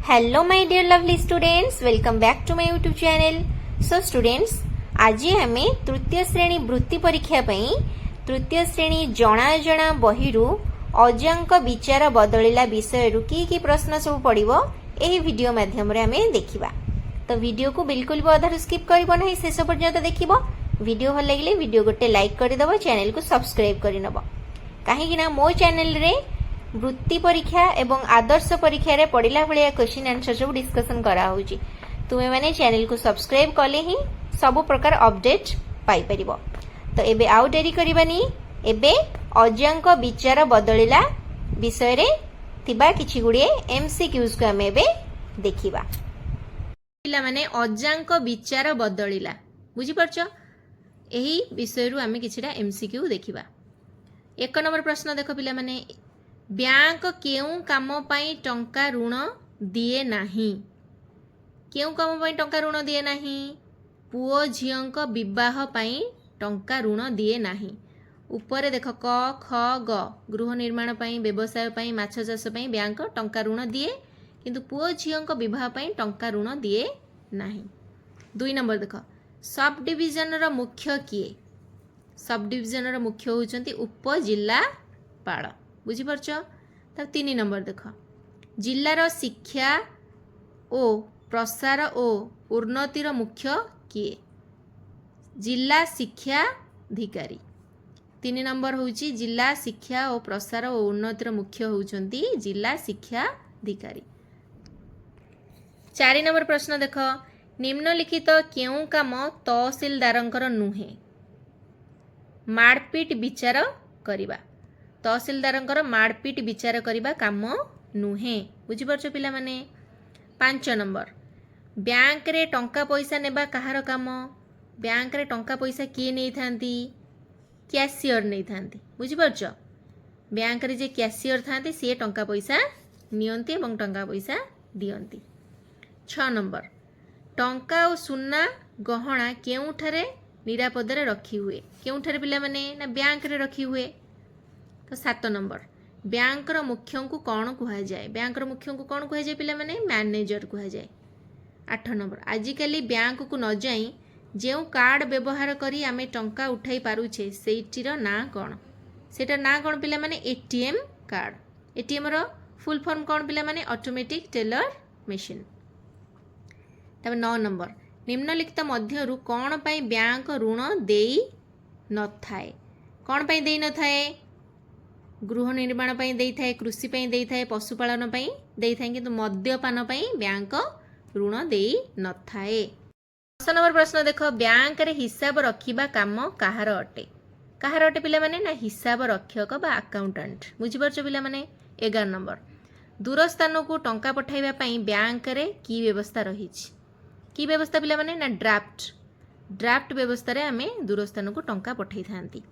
Hello my dear lovely students, welcome back to my YouTube channel. So students, आज आम तृतीय श्रेणी वृत्ति परीक्षा तृतीय श्रेणी जना जना बहिरु अजांक विचार बदलिला विषय कि प्रश्न सब पड़ो यही वीडियो माध्यम आम देखा। तो वीडियो को बिल्कुल भी अधारू स्किप करब ना, शेष पर्यंत देख। वीडियो भल लगे वीडियो गोटे लाइक करदेव, चैनल को सब्सक्राइब करनब। कहीं मो चैनल रे वृत्ति परीक्षा एवं आदर्श परीक्षा रे पढ़ला भाया क्वेश्चन आंसर सब डिस्कशन करा होउची। तुमे माने चैनल को सब्सक्राइब कले ही सब प्रकार अपडेट पाई परिबो। तो एबे आउ डेरी करबानी, एबे अजांक विचार बदलिला विषय रे थिबा किछि गुडे एमसीक्यूज को हमें एबे देखिबा। पिला माने अजांक विचार बदलिला बुझी परछो, एही विषय रु हमें किछिटा एमसीक्यू देखिबा। 1 नंबर प्रश्न देखो पिला माने, बैंक केउं काम पाई टंका ऋण दिए नाही? केउं काम पाई टंका ऋण दिए नाही? पुओ झियंक विवाह पाई टंका ऋण दिए नाही। ऊपर देख क ख ग, गृह निर्माण पाई, व्यवसाय पाई, माछ चाष पाई बैंक टंका ऋण दिए, किंतु पुओ झियंक विवाह पाई टंका ऋण दिए नाही। 2 नंबर देख, सब डिविजन रो मुख्य किए? सब डिविजन रो मुख्य होउचंती उपजिल्लापाल, बुझीपारछ। तब 3 नंबर देख, जिल्लार शिक्षा ओ प्रसार ओ उन्नतिर मुख्य किए? जिला शिक्षा अधिकारी। 3 नंबर होउची जिला शिक्षा और प्रसार और उन्नतिर मुख्य होउचंती जिला शिक्षा अधिकारी। 4 नंबर प्रश्न देख, निम्नलिखित केउं काम तहसीलदारंकर नुहे? मारपीट विचार करिबा। तहसीलदारंकर मारपीट विचार करिबा काम नुहे, बुझी परछो पिला माने। 5 नंबर, बैंक रे टंका पैसा नेबा कहार काम? बैंक रे टंका पैसा किए नहीं थांती? कैशियर नहीं थांती, बुझी परछो। बैंक रे जे कैशियर थांती से टंका पैसा नियंती एवं टंका पैसा दियंती। 6 नंबर, टंका और सुना गहना केउठारे निरापद रे रखी हुए? केउठारे पिला माने ना बैंक रे रखी हुए। तो 7 नंबर, बैंक रो मुख्य को कौन कहा जाए? बैंक रो मुख्य को कौन कहा जाए पिला माने? मैनेजर कहा जाए। 8 नंबर, आजिकली बैंक को न जाई जो कार्ड व्यवहार करी आमे टंका उठाई पारुछे सेटिर ना कौन? सेटा ना कौन पिला माने? ATM card. एटीएम रो फुल फॉर्म कौन पिला माने? Automatic teller machine. तब 9 नंबर, निम्नलिखित मध्यरु कौन पाई बैंक ऋण देई न थाए? कौन पाई देई न थाए? गृह निर्माण पाई देई थाए, कृषि पाई देई थाए, पशुपालन पाई देई थाए, किंतु मद्यपान पाई बैंक ऋण देई न थाए। 10 नंबर प्रश्न देख, बैंक रे हिसाब रखिबा काम काहार अटे? काहार अटे पिला माने? ना हिसाब रक्षक बा अकाउंटेंट, बुझी परछो पिला माने। 11 नंबर, दूर स्थान को टंका पठाइबा पाई बैंक रे की व्यवस्था रहिछि? की व्यवस्था पिला माने? ना ड्राफ्ट। ड्राफ्ट व्यवस्था रे आमे दूर स्थान को टंका पठाई थांती।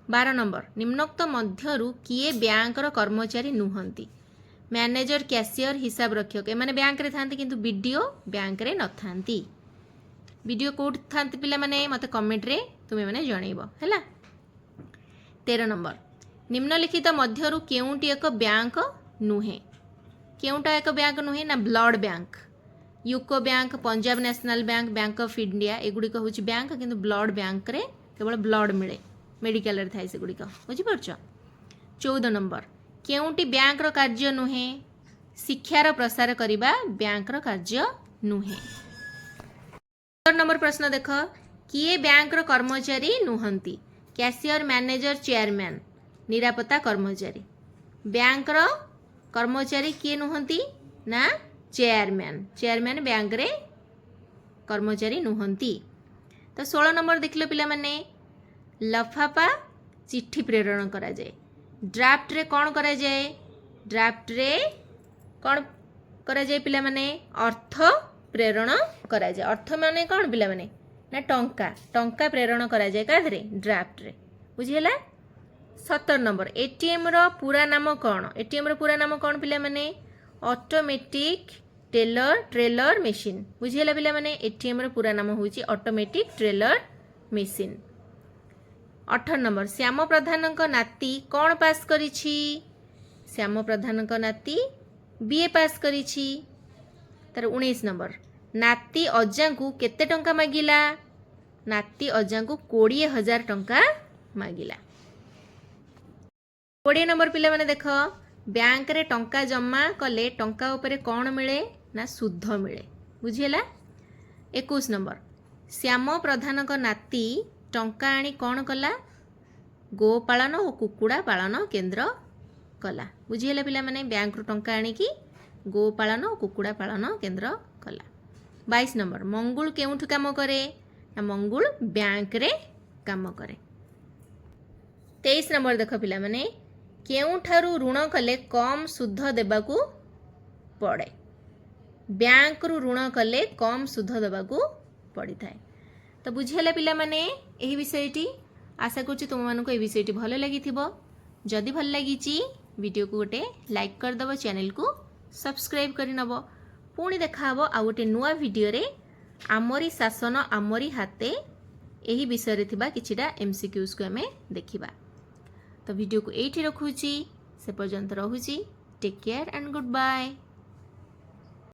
12 नंबर, निम्नोक्त मध्यरु किए बैंक रो कर्मचारी नुहंती? मैनेजर, कैशियर, हिसाब रक्षक एमाने बैंक रे थांती, किंतु बीडीओ बैंक रे न थांती। वीडियो कोड थांती पिला माने मते कमेंट रे तुमे माने जणैबो हैला। 13 नंबर, निम्नलिखित मध्यरु केउंटी एक बैंक नुहे? केउंटा एक बैंक नुहे? ना blood bank. UCO bank, Punjab national bank, bank of India एगुड़िक हूँ बैंक, किंतु ब्लड बैंक रे केवल ब्लड मिले, मेडिकल रे थाए सेगुड़िक, बुझी परछो। 14 नंबर, केउंटी बैंक रो कार्य नुहे? शिक्षार प्रसार करिबा बैंक रो कार्य नुहे। 15 नंबर प्रश्न देख, किए बैंक रो कर्मचारी नुहंती? कैशियर, मैनेजर, चेयरमैन, निरापत्ता कर्मचारी। बैंक रो कर्मचारी किए नुहंती? ना चेयरमैन। चेयरमैन बैंक रे कर्मचारी नुहंती। तो 16 नंबर देखलो पिला माने, लफाफा चिट्ठी प्रेरण करा जाए। ड्राफ्ट रे कौन करा जाए? ड्राफ्ट रे कौन करा जाए पिला माने? अर्थ प्रेरण करा जाए। अर्थ माने कौन पिला माने? ना टंका। टंका प्रेरण करा जाए काधरे? ड्राफ्ट रे, बुझी हला। 17 नंबर, एटीएम रो पूरा नाम कौन? एटीएम रो पूरा नाम कौन पिला माने? ऑटोमेटिक ट्रेलर मशीन, बुझी हला पिला माने। एटीएम रो पूरा नाम होउची automatic teller machine. 18 number, Shyam Pradhan नाती कौन पास करिछि? श्याम प्रधान नाती बीए पास करिछि। तार 19 नंबर नाती अजा को केते टंका मागिला नाती अजा को 20,000 टंका मागिला 20 नंबर पिला माने देख बैंक रे टंका जमा कले टंका उपरे कौन मिले ना सुध मिले बुझीला 21 नंबर श्याम प्रधान को नाती टंका आनी कौन कला गोपालन और कुकुड़ा पालन केन्द्र कला बुझीला पिला माने बैंक रु टंका आनी की गोपालन और कुकुड़ा पालन केन्द्र कला 22 नंबर मंगुल केउठु काम करे ना मंगुल बैंक रे काम करे 23 नंबर देख पिला माने केउठारु ऋण कले कम सुध देबाकू पड़े बैंक रु ऋण कले कम सुध देबाकू पड़ी थाए तो बुझीला पिला माने एही विषयटी आशा करूँ तुम मानक ए विषयटी भल लगी जदि भल लगी वीडियो को गोटे लाइक करदेव चैनल को सब्सक्राइब करनब पुणी देखा आ गोटे नुआ वीडियो रे आमरी शासन आमरी हाथे यही विषय रे थिबा किछिटा एमसीक्यूज को आमे देखिबा तो वीडियो को एठी रखुची से पर्यंत रहुची take care and good bye.